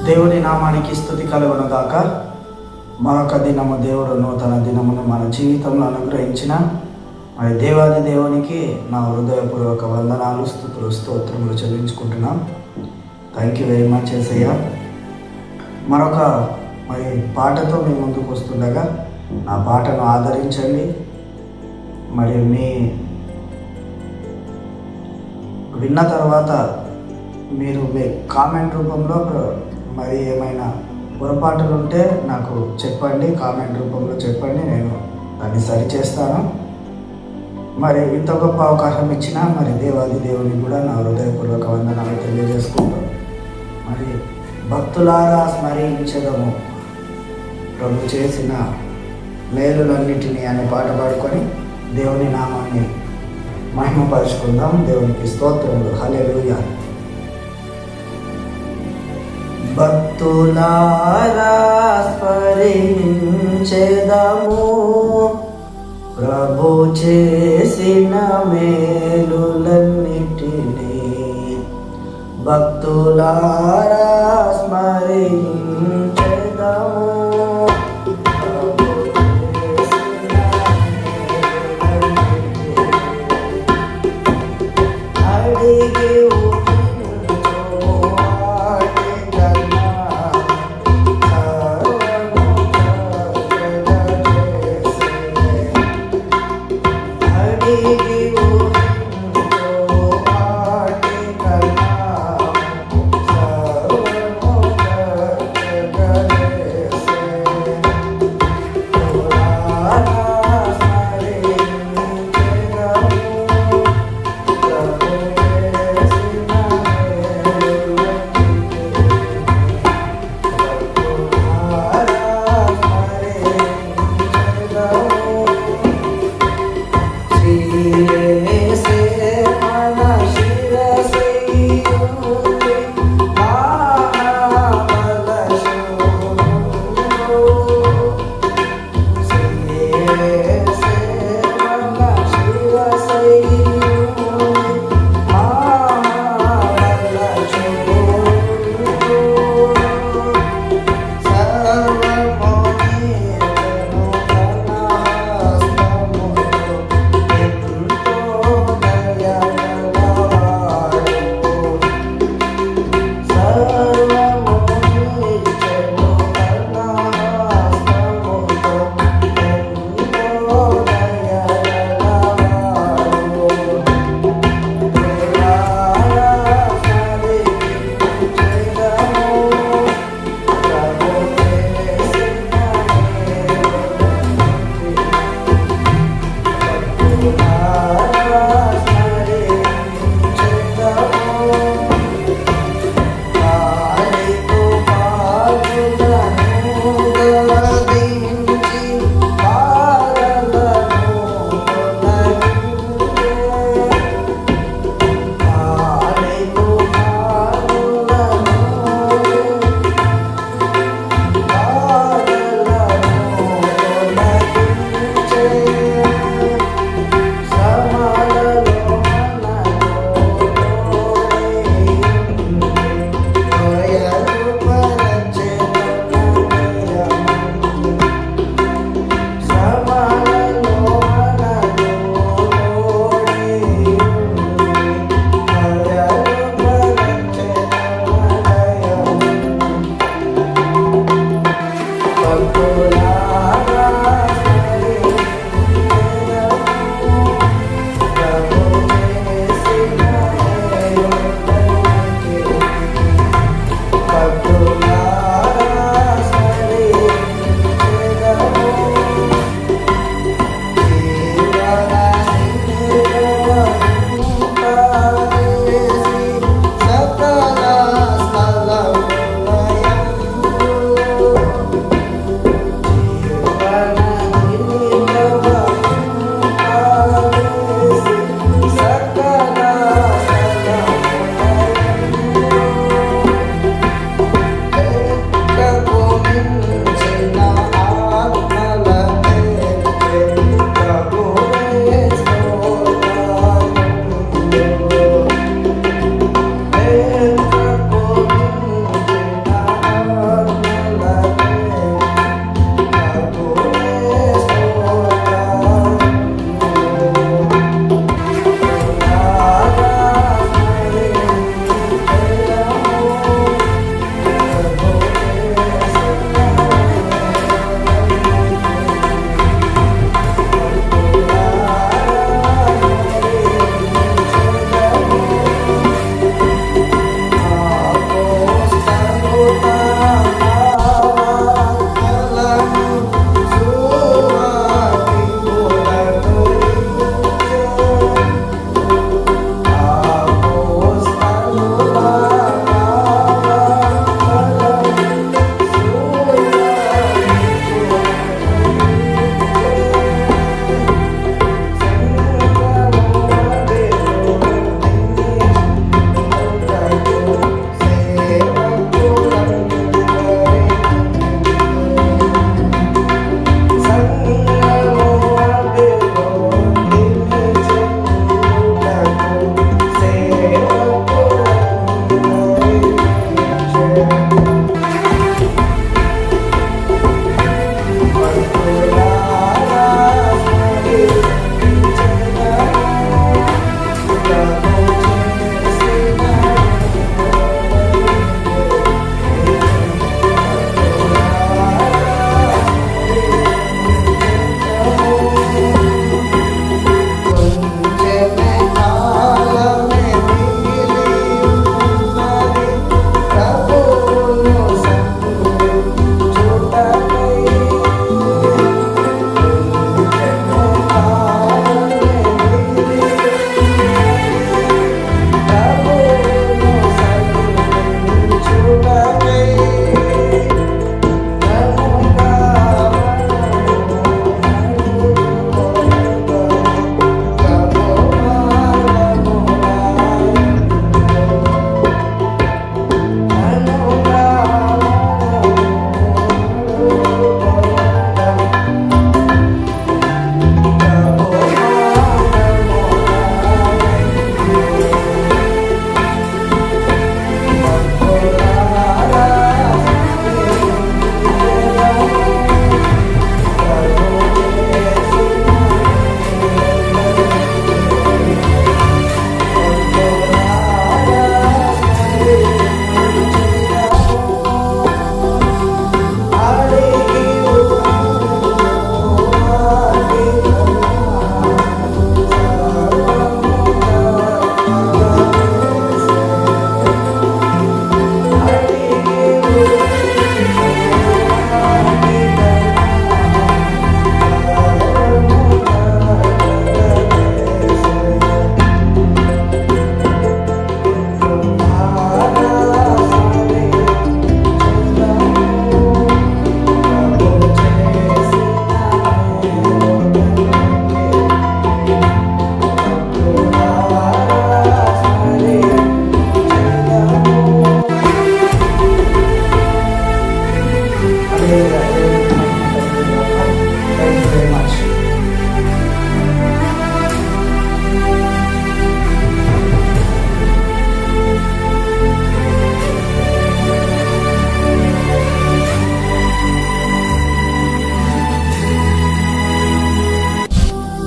దేవుని నామానికి స్తుతి కలుగునుగాక. మరొక దినము దేవుడు నూతన దినమును మన జీవితంలో అనుగ్రహించిన మరి దేవాది దేవునికి నా హృదయపూర్వక వందనాలు, స్తుతులు, స్తోత్రములు చెల్లించుకుంటున్నాం. థ్యాంక్ యూ వెరీ మచ్ యేసయ్య. మరొక మరి పాటతో మీ ముందుకు వస్తుండగా నా పాటను ఆదరించండి. మరి మీ విన్న తర్వాత మీరు మీ కామెంట్ రూపంలో మరి ఏమైనా పొరపాటులు ఉంటే నాకు చెప్పండి, కామెంట్ రూపంలో చెప్పండి, నేను దాన్ని సరిచేస్తాను. మరి ఇంత గొప్ప అవకాశం ఇచ్చిన మరి దేవాది దేవునికి కూడా నా హృదయపూర్వక వందనాలు తెలియజేసుకుంటూ మరి భక్తులారా స్మరించడము ప్రభు చేసిన మేలులన్నిటినీ అనే పాట పాడుకొని దేవుని నామాన్ని మహిమపరుచుకుందాం. దేవునికి స్తోత్రములు. హల్లెలూయా. భక్తులారా స్మరించెదము ప్రభు చేసిన మేలులన్నిటినీ. భక్తులారా స్మరించెదము